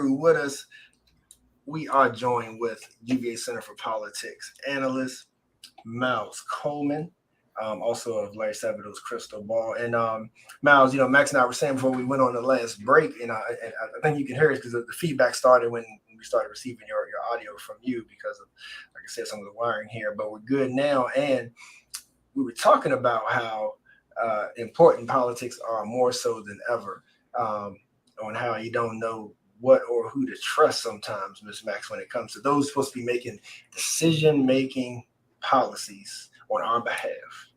with us, we are joined with UVA Center for Politics analyst Miles Coleman, also of Larry Sabado's Crystal Ball. And Miles, Max and I were saying before we went on the last break, and I think you can hear it because the feedback started when we started receiving your audio from you because of, like I said, some of the wiring here. But we're good now, and we were talking about how important politics are more so than ever, on how you don't know what or who to trust sometimes, Ms. Max, when it comes to those supposed to be making decision-making policies on our behalf.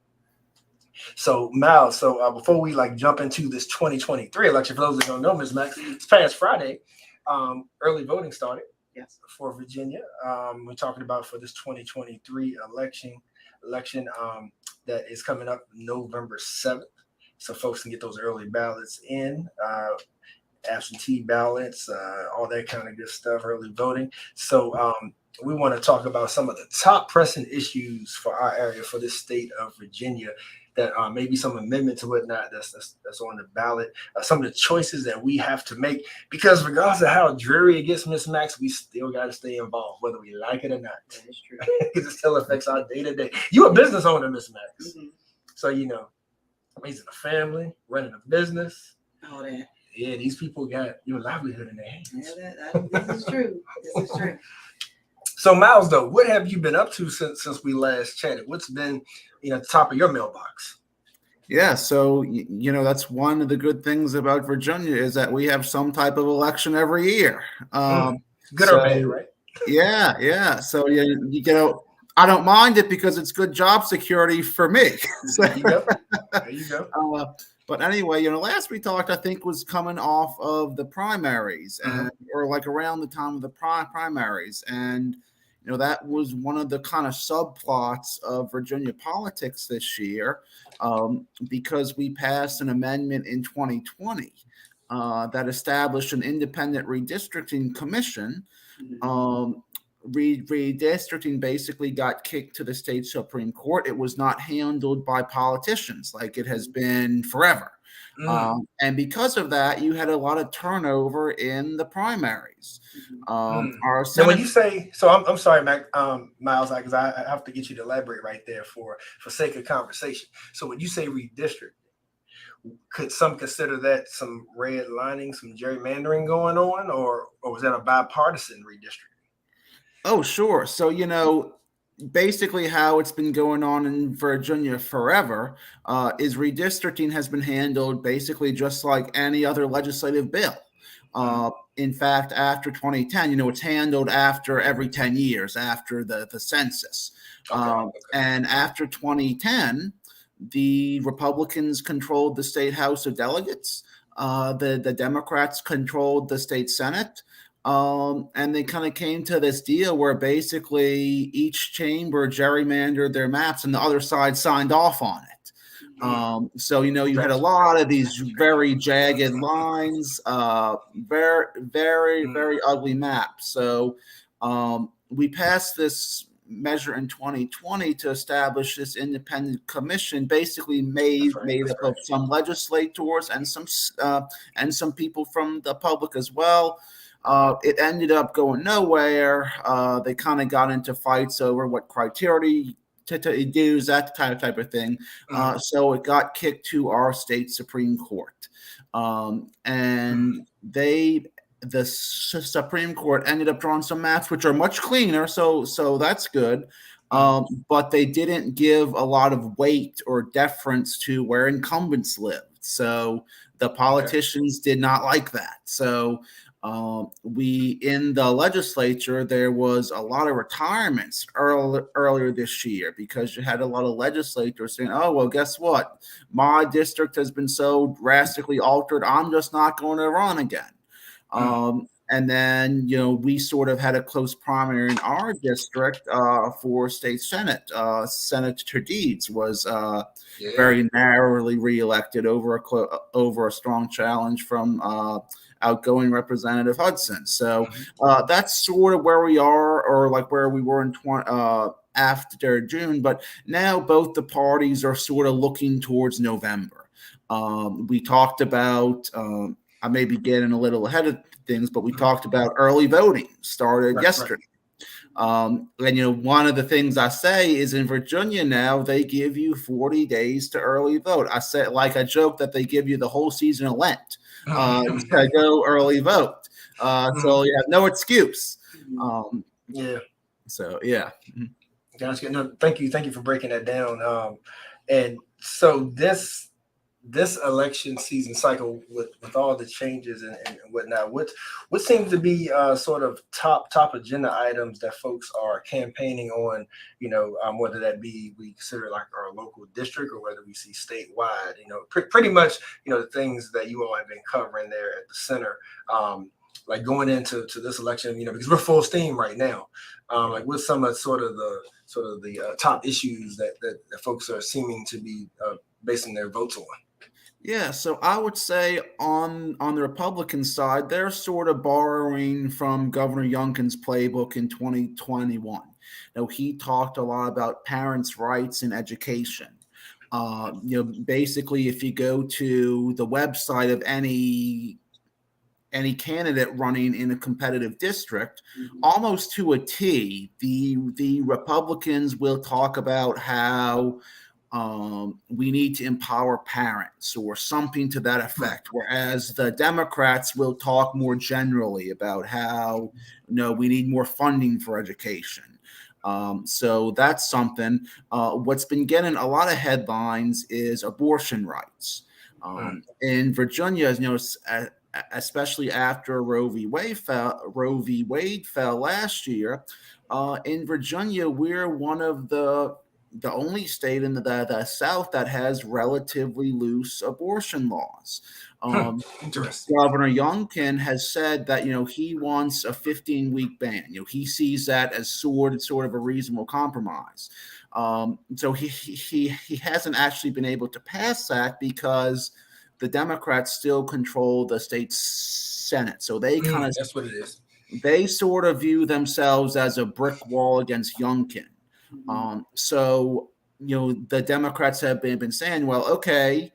So, Mal, before we jump into this 2023 election, for those that don't know, Ms. Max, it's past Friday. Early voting started. Yes. For Virginia. We're talking about for this 2023 election that is coming up November 7th. So folks can get those early ballots in, absentee ballots, all that kind of good stuff, early voting. So we want to talk about some of the top pressing issues for our area, for this state of Virginia, that maybe some amendments and whatnot that's on the ballot, some of the choices that we have to make, because regardless of how dreary it gets, Miss Max, we still got to stay involved, whether we like it or not. That is true. Because it still affects our day-to-day. You're a business owner, Miss Max. Mm-hmm. So, raising a family, running a business. All that. Yeah, these people got your livelihood in their hands. Yeah, this is true. This is true. So, Miles, though, what have you been up to since we last chatted? What's been, the top of your mailbox? Yeah, so, that's one of the good things about Virginia is that we have some type of election every year. Good or bad, right? Yeah. So, I don't mind it because it's good job security for me. So, there you go. But anyway, last we talked, I think, was coming off of the primaries, or around the time of the primaries. And, that was one of the kind of subplots of Virginia politics this year, because we passed an amendment in 2020 that established an independent redistricting commission. Redistricting basically got kicked to the state Supreme Court. It was not handled by politicians like it has been forever. And because of that, you had a lot of turnover in the primaries. Our Now, when you say, so I'm sorry, Mac, Miles, because I have to get you to elaborate right there for sake of conversation. So when you say redistrict, could some consider that some redlining, some gerrymandering going on, or was that a bipartisan redistricting? Oh, sure. So, basically how it's been going on in Virginia forever is redistricting has been handled basically just like any other legislative bill. In fact, after 2010, it's handled after every 10 years after the census. Okay. And after 2010, the Republicans controlled the state House of Delegates. The Democrats controlled the state Senate. And they kind of came to this deal where basically each chamber gerrymandered their maps and the other side signed off on it. So, you had a lot of these very jagged lines, very, very, very ugly maps. So we passed this measure in 2020 to establish this independent commission, basically made up of some legislators and some people from the public as well. It ended up going nowhere. They kind of got into fights over what criteria to use, that type of thing. So it got kicked to our state Supreme Court. And the Supreme Court ended up drawing some maps which are much cleaner. So that's good. But they didn't give a lot of weight or deference to where incumbents lived. So the politicians did not like that. So we in the legislature, there was a lot of retirements earlier this year because you had a lot of legislators saying, oh, well, guess what? My district has been so drastically altered. I'm just not going to run again. And then, we sort of had a close primary in our district for state Senate. Senator Deeds was very narrowly reelected over a strong challenge from outgoing Representative Hudson. So that's sort of where we are, or where we were in after June. But now both the parties are sort of looking towards November. We talked about I may be getting a little ahead of things, but we talked about early voting started yesterday. And one of the things I say is in Virginia now they give you 40 days to early vote. I said, like I joke that they give you the whole season of Lent to go early vote. So you have no excuse. Yeah. So yeah. Gotcha. No, thank you for breaking that down. And so this election season cycle with all the changes and whatnot, what seems to be sort of top agenda items that folks are campaigning on, whether that be we consider like our local district or whether we see statewide, pretty much, the things that you all have been covering there at the center, like going into this election, because we're full steam right now. Like what's some of the top issues that folks are seeming to be basing their votes on? Yeah, so I would say on the Republican side, they're sort of borrowing from Governor Youngkin's playbook in 2021. He talked a lot about parents' rights in education. Basically, if you go to the website of any candidate running in a competitive district, almost to a T, the Republicans will talk about how we need to empower parents or something to that effect. Whereas the Democrats will talk more generally about how, we need more funding for education. So that's something. What's been getting a lot of headlines is abortion rights. In Virginia, especially after Roe v. Wade fell last year, in Virginia, we're one of the only state in the South that has relatively loose abortion laws. Interesting. Governor Youngkin has said that he wants a 15-week ban. He sees that as sort of a reasonable compromise. So he hasn't actually been able to pass that because the Democrats still control the state Senate. So they that's what it is. They sort of view themselves as a brick wall against Youngkin. So the Democrats have been saying, well, okay,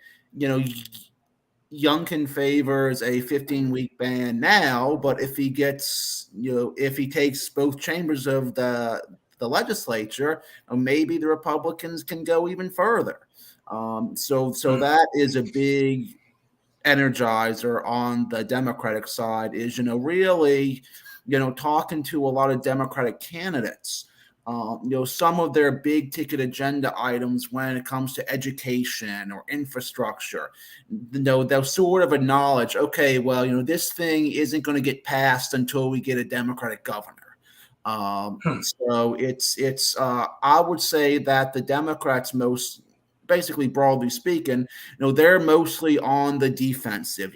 Youngkin favors a 15-week ban now, but if he gets, if he takes both chambers of the legislature, maybe the Republicans can go even further. So that is a big energizer on the Democratic side. Is really, talking to a lot of Democratic candidates. Some of their big ticket agenda items when it comes to education or infrastructure, they'll sort of acknowledge, okay, well, this thing isn't going to get passed until we get a Democratic governor. So it's I would say that the Democrats basically broadly speaking, they're mostly on the defensive.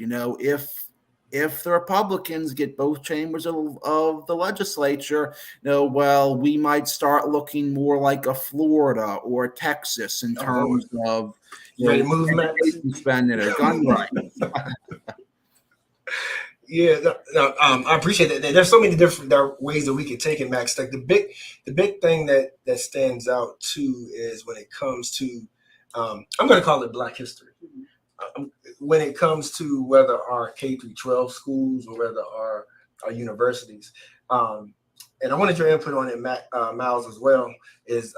If the Republicans get both chambers of the legislature, well, we might start looking more like a Florida or a Texas in terms of education spending or gun rights. Yeah, I appreciate that. There's so many different ways that we can take it, Max. Like the big thing that stands out too is when it comes to, I'm going to call it Black History. When it comes to whether our K through 12 schools or whether our universities, and I wanted your input on it, Miles, as well. Is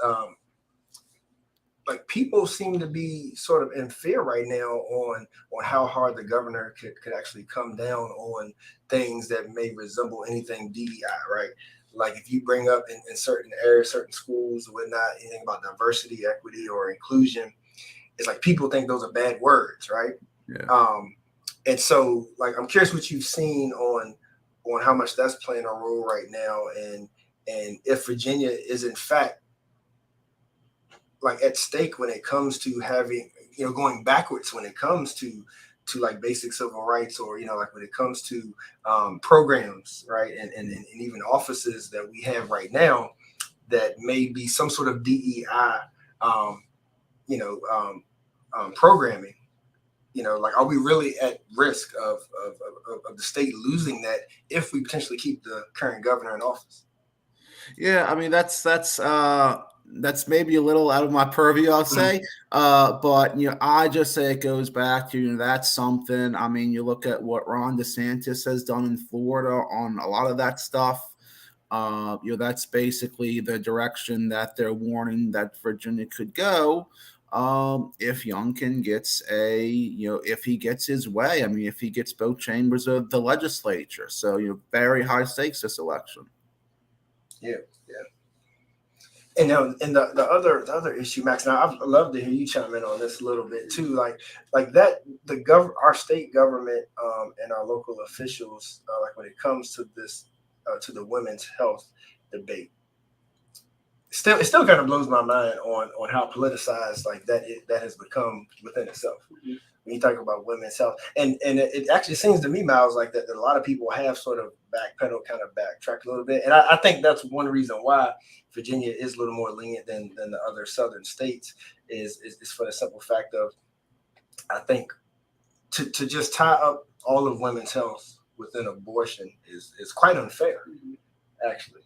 like people seem to be sort of in fear right now on how hard the governor could actually come down on things that may resemble anything DEI, right? Like if you bring up in certain areas, certain schools or whatnot, anything about diversity, equity, or inclusion, it's like people think those are bad words, right? Yeah. And so like I'm curious what you've seen on how much that's playing a role right now, and if Virginia is in fact like at stake when it comes to having, going backwards when it comes to like basic civil rights, or like when it comes to programs, right, and even offices that we have right now that may be some sort of DEI programming. Like, are we really at risk of the state losing that if we potentially keep the current governor in office? Yeah, I mean that's that's maybe a little out of my purview, I'll say. But I just say it goes back to that's something. I mean, you look at what Ron DeSantis has done in Florida on a lot of that stuff. That's basically the direction that they're warning that Virginia could go. If Youngkin gets if he gets his way, I mean, if he gets both chambers of the legislature. So, very high stakes this election. Yeah. And now, and the other issue, Max. Now, I'd love to hear you chime in on this a little bit too. Like that, our state government and our local officials, like when it comes to this, to the women's health debate, it still kind of blows my mind on how politicized like that has become within itself. Mm-hmm. When you talk about women's health, and it actually seems to me, Miles, like that a lot of people have sort of backtracked a little bit, and I think that's one reason why Virginia is a little more lenient than the other southern states is for the simple fact of, I think to just tie up all of women's health within abortion is quite unfair, actually.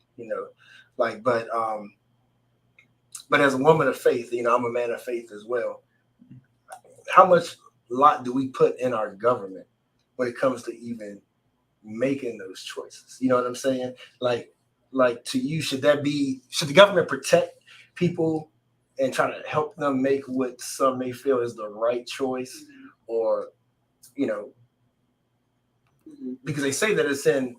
But as a woman of faith, I'm a man of faith as well. How much lot do we put in our government when it comes to even making those choices? You know what I'm saying? Like to you, should the government protect people and try to help them make what some may feel is the right choice, or because they say that it's in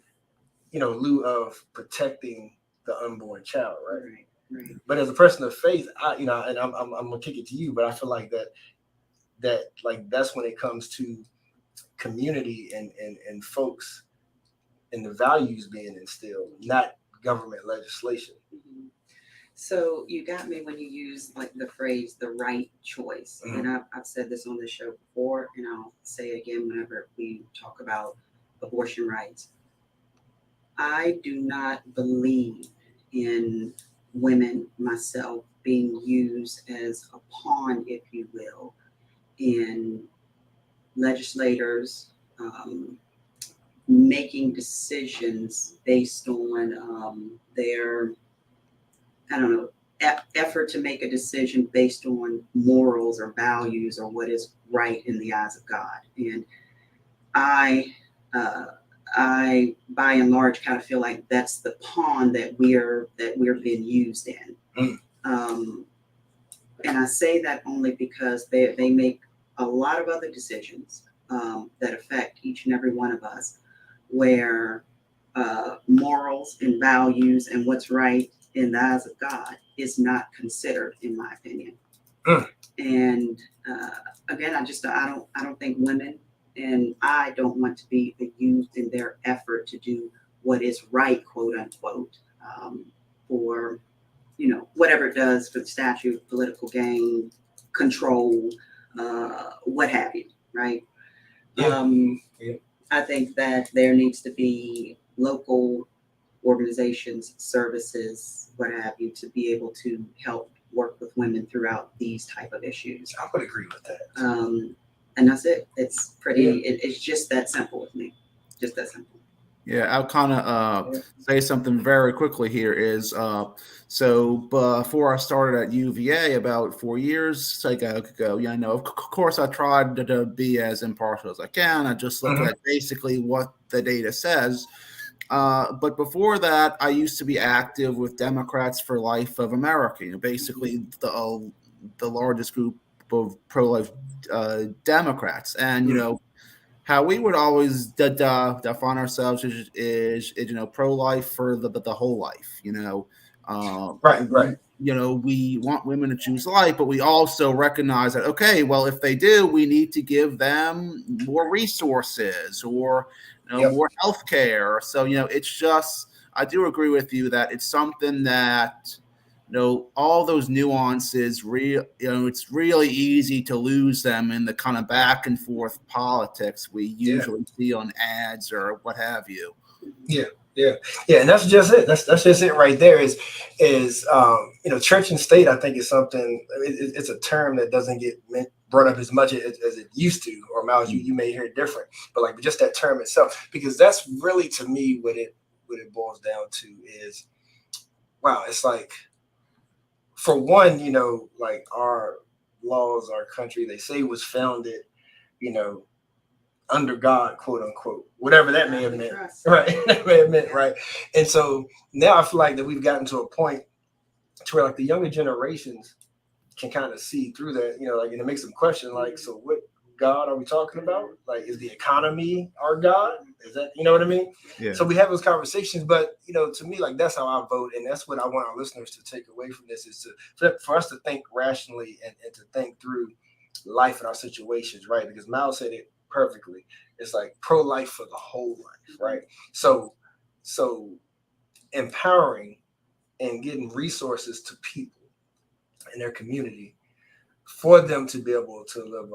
lieu of protecting the unborn child, right? Right. But as a person of faith, and I'm gonna kick it to you, but I feel like that's when it comes to community and folks and the values being instilled, not government legislation. Mm-hmm. So you got me when you use like the phrase "the right choice," and I've said this on this show before, and I'll say it again whenever we talk about abortion rights. I do not believe in women, myself, being used as a pawn, if you will, in legislators making decisions based on their, effort to make a decision based on morals or values or what is right in the eyes of God. And I by and large kind of feel like that's the pawn that we're being used in. And I say that only because they make a lot of other decisions that affect each and every one of us, where morals and values and what's right in the eyes of God is not considered, in my opinion. And again, I don't think women, and I don't want to be used in their effort to do what is right, quote unquote, for whatever it does for the statute, political gain, control, what have you, right? I think that there needs to be local organizations, services, what have you, to be able to help work with women throughout these type of issues. I would agree with that. And that's it. It's pretty. It's just that simple with me. Just that simple. Yeah, I'll kind of say something very quickly here is, so before I started at UVA about 4 years ago, of course I tried to be as impartial as I can. I just look at basically what the data says. But before that, I used to be active with Democrats for Life of America, basically the largest group of pro-life Democrats. And, how we would always define ourselves is pro-life for the whole life, Right. We want women to choose life, but we also recognize that, okay, well, if they do, we need to give them more resources or more health care. So, it's just, I do agree with you that it's something that, all those nuances, it's really easy to lose them in the kind of back and forth politics we usually see on ads or what have you. Yeah, and that's just it. That's just it right there. Is church and state, I think, is something. It's a term that doesn't get brought up as much as it used to. Or Miles, you may hear it different, but just that term itself, because that's really, to me, what it boils down to is, wow, it's like, for one, like our laws, our country, they say was founded, you know, under God, quote unquote, whatever that may have meant, right? That may have meant, right? And so now I feel like that we've gotten to a point to where like the younger generations can kind of see through that, like, and it makes them question, like, so what God are we talking about? Like, is the economy our God? Is that, you know what I mean? Yeah. So we have those conversations, but to me, like, that's how I vote, and that's what I want our listeners to take away from this is for us to think rationally and to think through life and our situations, right? Because Miles said it perfectly. It's like pro-life for the whole life, right? So empowering and getting resources to people in their community for them to be able to live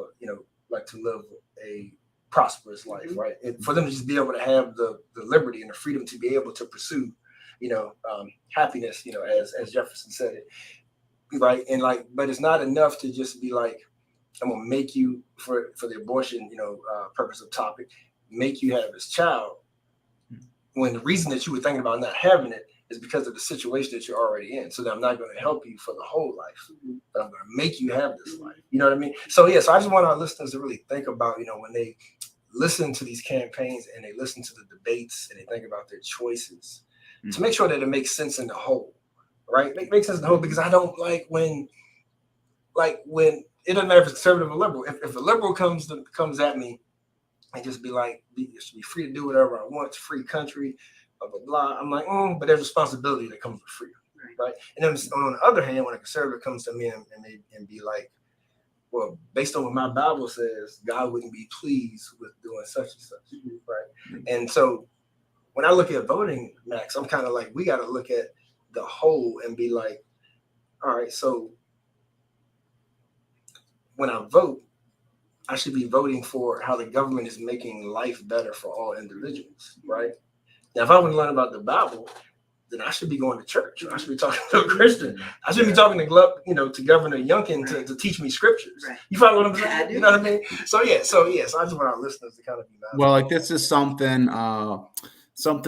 a prosperous life, right? And for them to just be able to have the liberty and the freedom to be able to pursue, happiness, as Jefferson said it, right? And like, but it's not enough to just be like, I'm gonna make you for the abortion, purpose of topic, make you have this child, when the reason that you were thinking about not having it is because of the situation that you're already in. So that I'm not going to help you for the whole life, but I'm going to make you have this life. You know what I mean? So yeah, so I just want our listeners to really think about, when they listen to these campaigns and they listen to the debates and they think about their choices, to make sure that it makes sense in the whole, right? Make sense in the whole, because I don't like when it doesn't matter if it's conservative or liberal. If a liberal comes at me and just be like, should be free to do whatever I want, it's a free country, blah, blah, blah. I'm like, but there's responsibility that comes with freedom, right? And then on the other hand, when a conservative comes to me and be like, well, based on what my Bible says, God wouldn't be pleased with doing such and such, right? And so when I look at voting, Max, I'm kind of like, we got to look at the whole and be like, all right, so when I vote, I should be voting for how the government is making life better for all individuals, right? Now, if I want to learn about the Bible, then I should be going to church. I should be talking to a Christian. I should be talking to Governor Youngkin to teach me scriptures. Right. You follow what I'm saying? You know what I mean? So I just want our listeners to kind of be mindful. Well, like this is something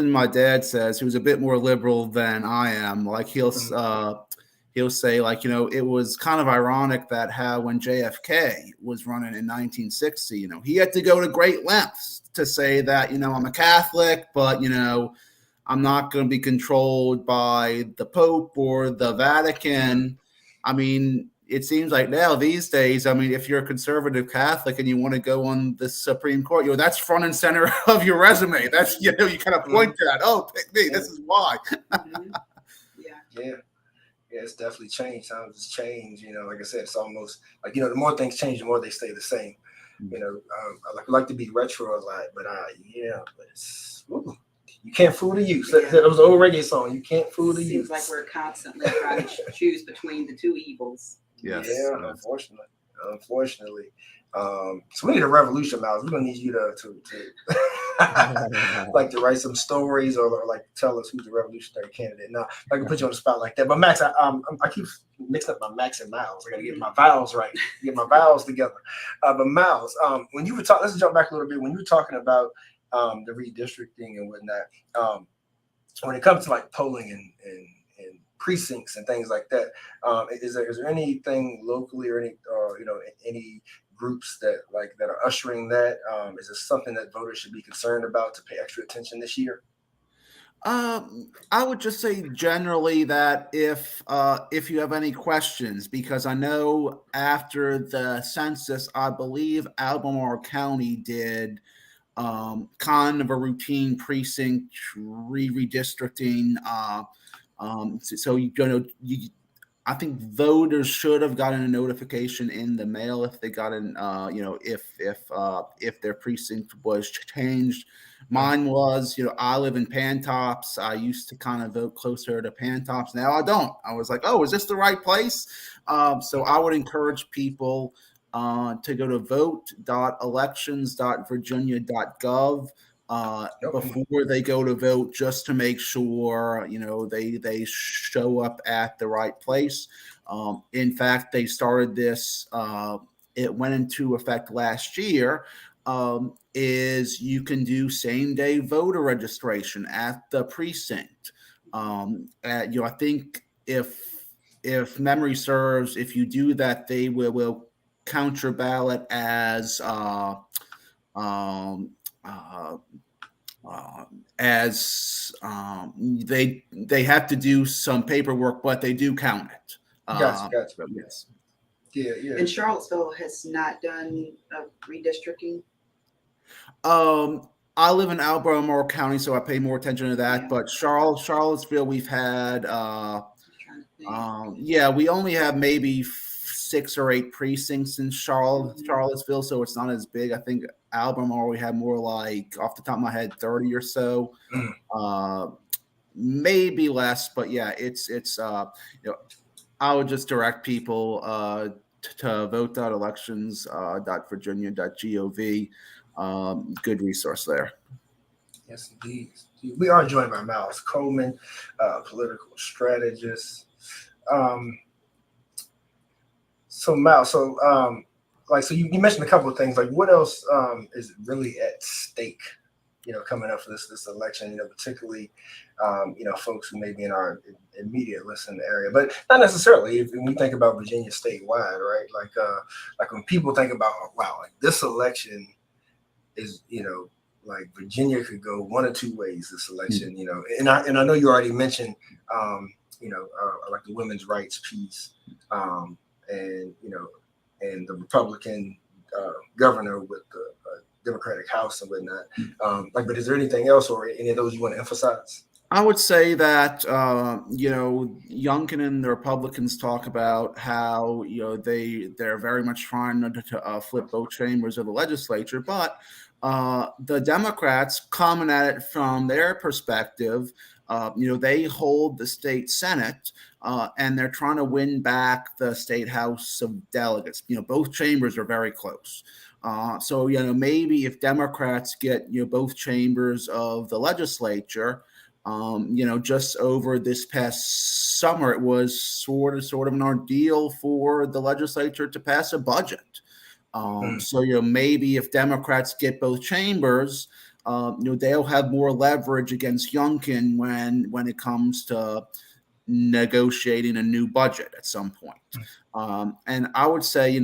my dad says, who's a bit more liberal than I am. Like he'll say, like, it was kind of ironic that how when JFK was running in 1960, he had to go to great lengths to say that, I'm a Catholic, but, I'm not going to be controlled by the Pope or the Vatican. I mean, it seems like now these days, I mean, if you're a conservative Catholic and you want to go on the Supreme Court, that's front and center of your resume. That's, you kind of point to that. Oh, pick me. This is why. Yeah. Yeah, it's definitely changed. Times has changed. Like I said, it's almost like, the more things change, the more they stay the same. I like to be retro a lot, but it's, you can't fool the youth. That was an old reggae song. You can't fool the youth. Seems like we're constantly trying to choose between the two evils. Yes. Yeah, unfortunately. So we need a revolution, Miles. We're gonna need you to like to write some stories or like tell us who's the revolutionary candidate. Now I can put you on the spot like that. But Max, I keep mixing up my Max and Miles. I gotta get my vowels right, get my vowels together. But Miles, when you were talking, let's jump back a little bit. When you were talking about the redistricting and whatnot, when it comes to like polling and precincts and things like that, is there anything locally or any groups that are ushering that? Is this something that voters should be concerned about to pay extra attention this year? I would just say generally that if you have any questions, because I know after the census, I believe Albemarle County did kind of a routine precinct redistricting. So I think voters should have gotten a notification in the mail if they got in, if their precinct was changed. Mine was, I live in Pantops. I used to kind of vote closer to Pantops. Now I don't. I was like, oh, is this the right place? So I would encourage people to go to vote.elections.virginia.gov before they go to vote, just to make sure they show up at the right place. In fact, they started this. It went into effect last year. Is you can do same-day voter registration at the precinct. I think if memory serves, if you do that, they will count your ballot um, uh, they have to do some paperwork, but they do count it. Gotcha, gotcha. So yes. Yeah, yeah. And Charlottesville has not done redistricting. I live in Albemarle County, so I pay more attention to that. Yeah. But Charlottesville, we've had, Trying to think. yeah, we only have maybe 6 or 8 precincts in Mhm. Charlottesville, so it's not as big. I think Albemarle we have more like, off the top of my head, 30 or so, Mm. maybe less. But yeah, it's I would just direct people to vote.elections.virginia.gov. Good resource there. Yes, indeed. We are joined by Miles Coleman, political strategist. Um, so Miles, so you mentioned a couple of things. Like, what else is really at stake? Coming up for this election. Particularly, folks who may be in our immediate listening area, but not necessarily. If we think about Virginia statewide, right? Like when people think about, oh, wow, like this election is, like Virginia could go one or two ways this election, and I know you already mentioned, like the women's rights piece, and and the Republican governor with the Democratic House and whatnot. But is there anything else or any of those you want to emphasize? I would say that Youngkin and the Republicans talk about how they're very much trying to flip both chambers of the legislature, but the Democrats coming at it from their perspective. They hold the state Senate, and they're trying to win back the state House of Delegates. Both chambers are very close. So maybe if Democrats get both chambers of the legislature. Just over this past summer, it was sort of an ordeal for the legislature to pass a budget. So maybe if Democrats get both chambers, they'll have more leverage against Youngkin when it comes to negotiating a new budget at some point. And I would say,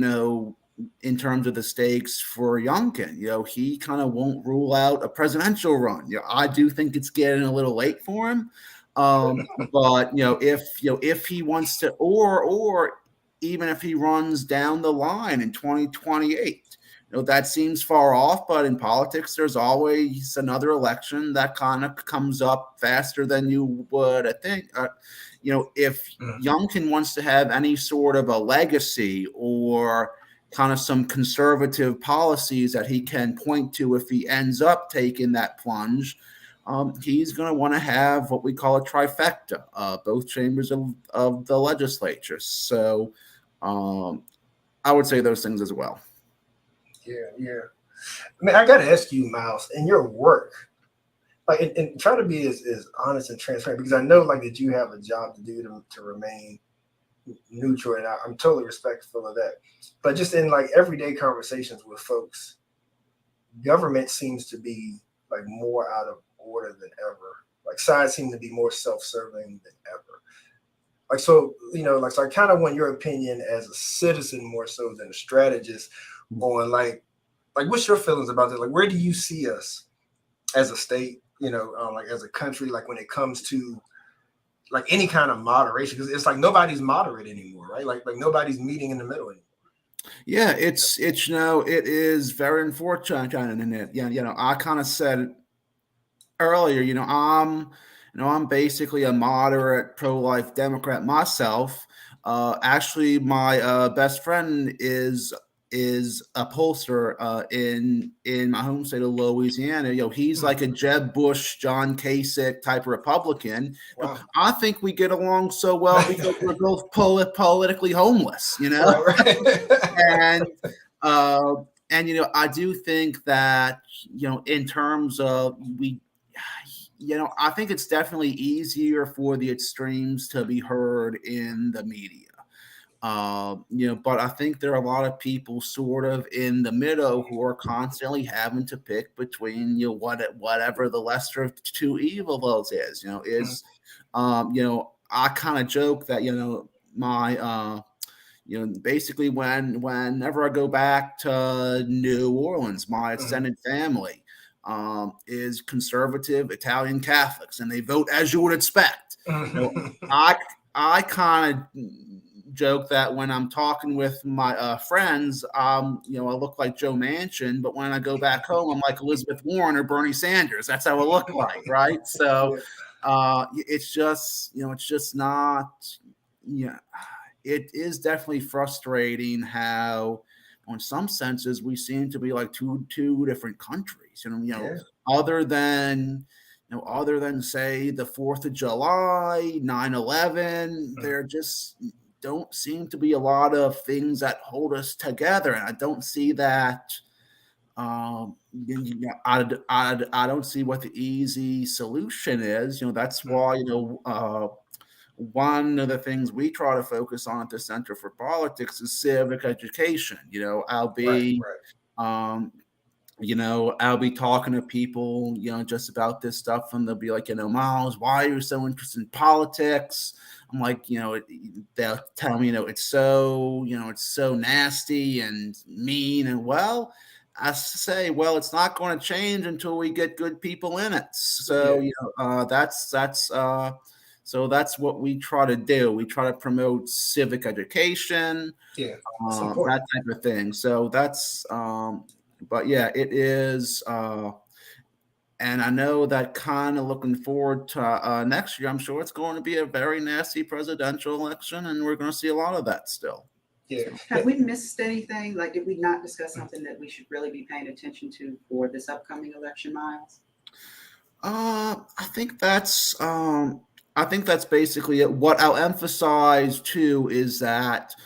in terms of the stakes for Youngkin, he kind of won't rule out a presidential run. I do think it's getting a little late for him. But if he wants to, or even if he runs down the line in 2028, that seems far off. But in politics, there's always another election that kind of comes up faster than you would, I think. If Youngkin wants to have any sort of a legacy or kind of some conservative policies that he can point to if he ends up taking that plunge, he's going to want to have what we call a trifecta, both chambers of the legislature. So I would say those things as well. Yeah. I mean, I got to ask you, Miles, in your work, like, and try to be as honest and transparent, because I know like that you have a job to do to remain neutral, and I'm totally respectful of that. But just in like everyday conversations with folks, government seems to be like more out of order than ever. Like sides seem to be more self-serving than ever. Like so, so I kind of want your opinion as a citizen more so than a strategist on like what's your feelings about this? Like, where do you see us as a state? Like as a country, like when it comes to like any kind of moderation, because it's like nobody's moderate anymore, right? Like nobody's meeting in the middle anymore. Yeah, it is very unfortunate, and I kind of said earlier, I'm basically a moderate pro-life Democrat myself. Actually, my best friend is a pollster in my home state of Louisiana. He's like a Jeb Bush, John Kasich type of Republican. Wow. I think we get along so well because we're both politically homeless. Right. And I do think that in terms of I think it's definitely easier for the extremes to be heard in the media. But I think there are a lot of people sort of in the middle who are constantly having to pick between whatever the lesser of two evils is. I kind of joke that my basically whenever I go back to New Orleans, my extended family is conservative Italian Catholics, and they vote as you would expect. I kind of joke that when I'm talking with my friends, I look like Joe Manchin, but when I go back home, I'm like Elizabeth Warren or Bernie Sanders. That's how I look like, right? So it's just not, it is definitely frustrating how, in some senses, we seem to be like two different countries. Other than say the 4th of July, 9/11, there just don't seem to be a lot of things that hold us together, and I don't see that. I don't see what the easy solution is. That's why one of the things we try to focus on at the Center for Politics is civic education. I'll be talking to people, just about this stuff, and they'll be like, Miles, why are you so interested in politics? I'm like, they'll tell me, it's so nasty and mean. And well, I say, well, it's not going to change until we get good people in it. So, so that's what we try to do. We try to promote civic education, that type of thing. So that's, but yeah, it is. And I know that kind of looking forward to next year, I'm sure it's going to be a very nasty presidential election, and we're going to see a lot of that still. Yeah. Have we missed anything? Like, did we not discuss something that we should really be paying attention to for this upcoming election, Miles? I think that's basically it. What I'll emphasize too is that,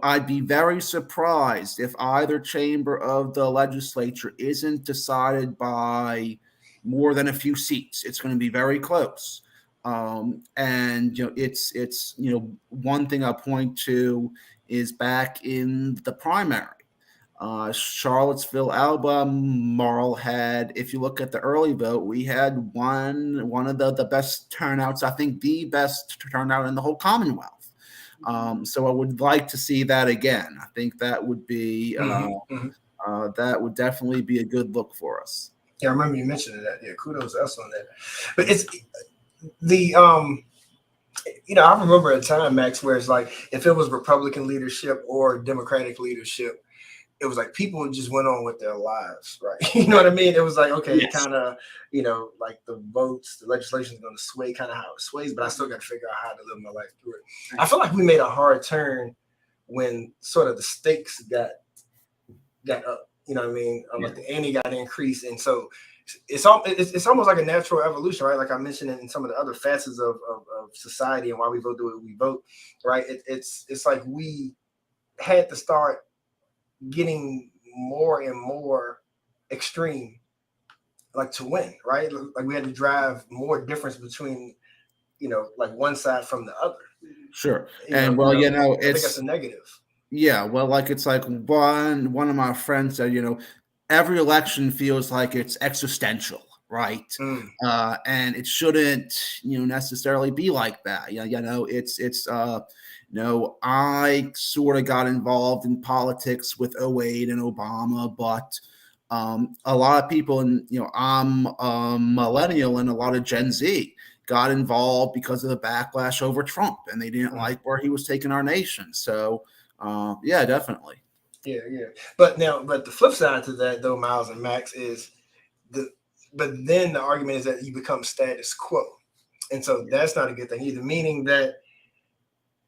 I'd be very surprised if either chamber of the legislature isn't decided by more than a few seats. It's going to be very close. And it's one thing I'll point to is back in the primary. Charlottesville, Albemarle had, if you look at the early vote, we had one of the best turnouts, I think the best turnout in the whole Commonwealth. So I would like to see that again. I think that would be that would definitely be a good look for us. Yeah, I remember you mentioning that. Yeah, kudos to us on that. But it's the I remember a time, Max, where it's like if it was Republican leadership or Democratic leadership, it was like people just went on with their lives, right? You know what I mean? It was like, okay, yes. Kind of, like the votes, the legislation is going to sway kind of how it sways, but I still got to figure out how to live my life through it. I feel like we made a hard turn when sort of the stakes got up, you know what I mean? Like the ante got increased. And so it's almost like a natural evolution, right? Like I mentioned in some of the other facets of society and why we vote the way we vote, right? It's like we had to start getting more and more extreme, like to win, right? Like we had to drive more difference between, like one side from the other. Sure. I think that's a negative. Yeah. Well, like it's like one of my friends said, every election feels like it's existential, right? And it shouldn't, necessarily be like that. I sort of got involved in politics with 2008 and Obama, but a lot of people, and I'm a millennial, and a lot of Gen Z got involved because of the backlash over Trump, and they didn't like where he was taking our nation. So, yeah, definitely. Yeah. But the flip side to that, though, Miles and Max, is but then the argument is that you become status quo, and so that's not a good thing either. Meaning that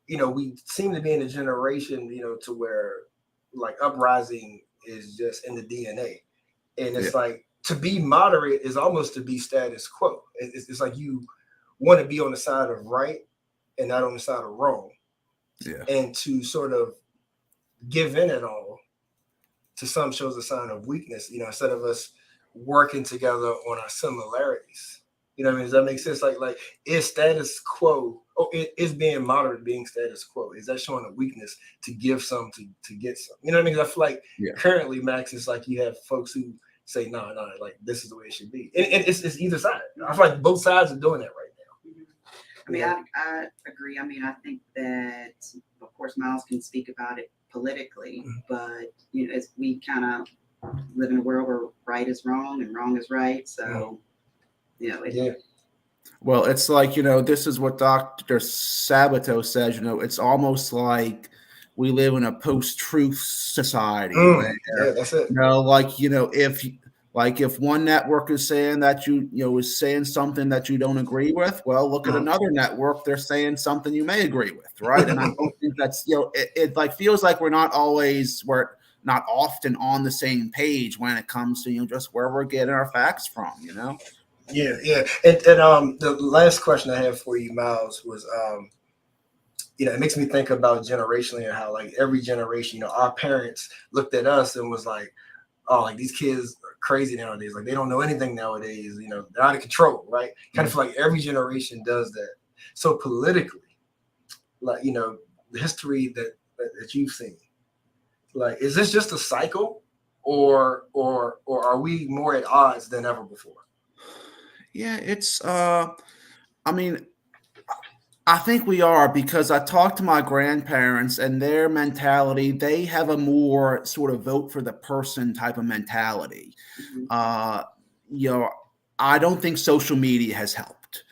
we seem to be in a generation, to where like uprising is just in the DNA, and it's like to be moderate is almost to be status quo. It's like you want to be on the side of right and not on the side of wrong, and to sort of give in at all to some shows a sign of weakness, instead of us working together on our similarities. You know what I mean? Does that make sense? Like is status quo, is being moderate being status quo? Is that showing a weakness to give some to get some? You know what I mean? I feel like currently, Max, it's like you have folks who say, no, like this is the way it should be. And it's either side. I feel like both sides are doing that right now. I mean, I agree. I mean, I think that, of course, Miles can speak about it politically, but, as we kind of live in a world where right is wrong and wrong is right. So, Well, it's like, this is what Dr. Sabato says, it's almost like we live in a post-truth society where, yeah, that's it. if one network is saying that is saying something that you don't agree with, well, look at another network, they're saying something you may agree with, right? And I don't think that's, it like feels like we're not often on the same page when it comes to, just where we're getting our facts from, Yeah, yeah. And the last question I have for you, Miles, was it makes me think about generationally and how like every generation, our parents looked at us and was like, oh, like these kids are crazy nowadays. Like they don't know anything nowadays, they're out of control, right? Kind of feel like every generation does that. So politically, like, the history that you've seen, like, is this just a cycle or are we more at odds than ever before? Yeah, it's I mean, I think we are, because I talked to my grandparents and their mentality, they have a more sort of vote for the person type of mentality. Mhm. I don't think social media has helped,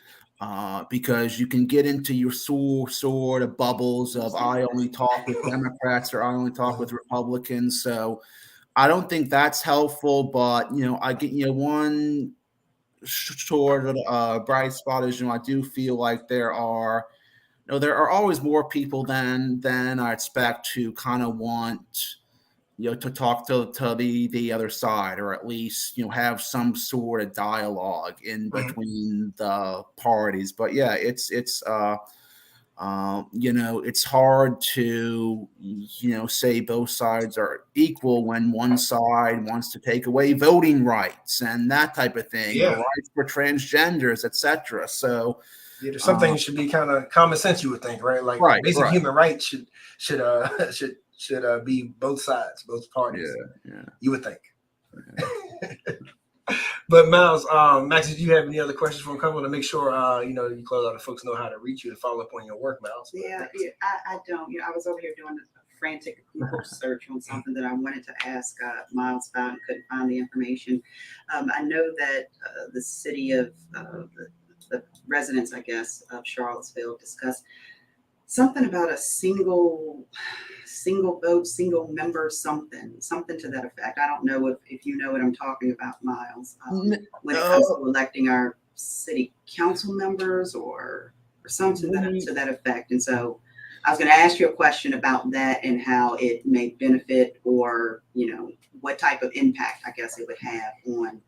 because you can get into your sort of bubbles of I only talk with Democrats or I only talk with Republicans. So I don't think that's helpful, but I get one sort of bright spot is I do feel like there are always more people than I expect to kind of want to talk to the other side, or at least have some sort of dialogue in between the parties. But yeah, it's it's hard to say both sides are equal when one side wants to take away voting rights and that type of thing, or rights for transgenders, etc. So yeah, there's something should be kind of common sense, you would think, right? Like basic human rights should be both sides, both parties. Yeah. You would think. But Miles, Max, did you have any other questions for him? Come on to make sure you close out, the folks know how to reach you and follow up on your work, Miles. I don't. I was over here doing a frantic Google search on something that I wanted to ask Miles about and couldn't find the information. I know that the city of the residents, I guess, of Charlottesville discussed something about a single vote, single member, something to that effect. I don't know if you know what I'm talking about, Miles, when it comes to electing our city council members or something to that effect. And so I was going to ask you a question about that and how it may benefit, or what type of impact I guess it would have on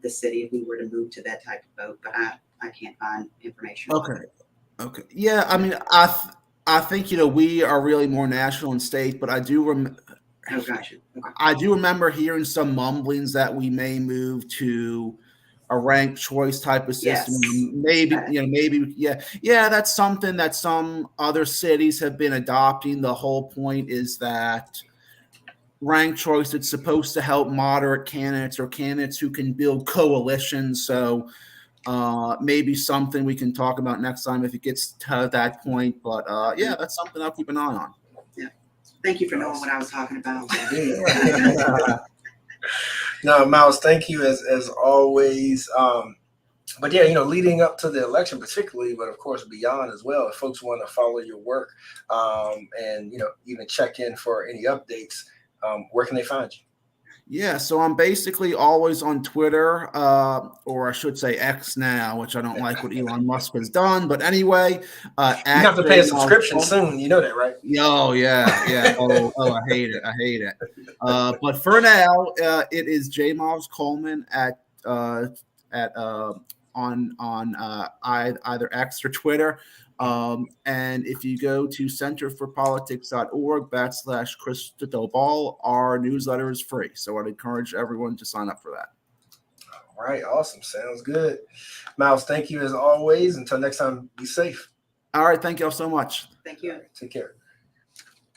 the city if we were to move to that type of vote. But I can't find information. Okay. Yeah, I mean, I think we are really more national and state, but I do I do remember hearing some mumblings that we may move to a ranked choice type of system. Yes. That's something that some other cities have been adopting. The whole point is that ranked choice, it's supposed to help moderate candidates or candidates who can build coalitions. So maybe something we can talk about next time if it gets to that point. But that's something I'll keep an eye on. Yeah. Thank you for knowing what I was talking about. No, Miles, thank you as always. But yeah, leading up to the election particularly, but of course beyond as well, if folks want to follow your work and even check in for any updates, where can they find you? Yeah, so I'm basically always on Twitter, or I should say X now, which I don't like what Elon Musk has done. But anyway, you have to pay a subscription soon. You know that, right? Oh yeah. Oh, I hate it. But for now, it is J. Miles Coleman at on either X or Twitter. And if you go to centerforpolitics.org/Crystal, our newsletter is free. So I'd encourage everyone to sign up for that. All right. Awesome. Sounds good. Miles, thank you as always. Until next time, be safe. All right. Thank you all so much. Thank you. Take care.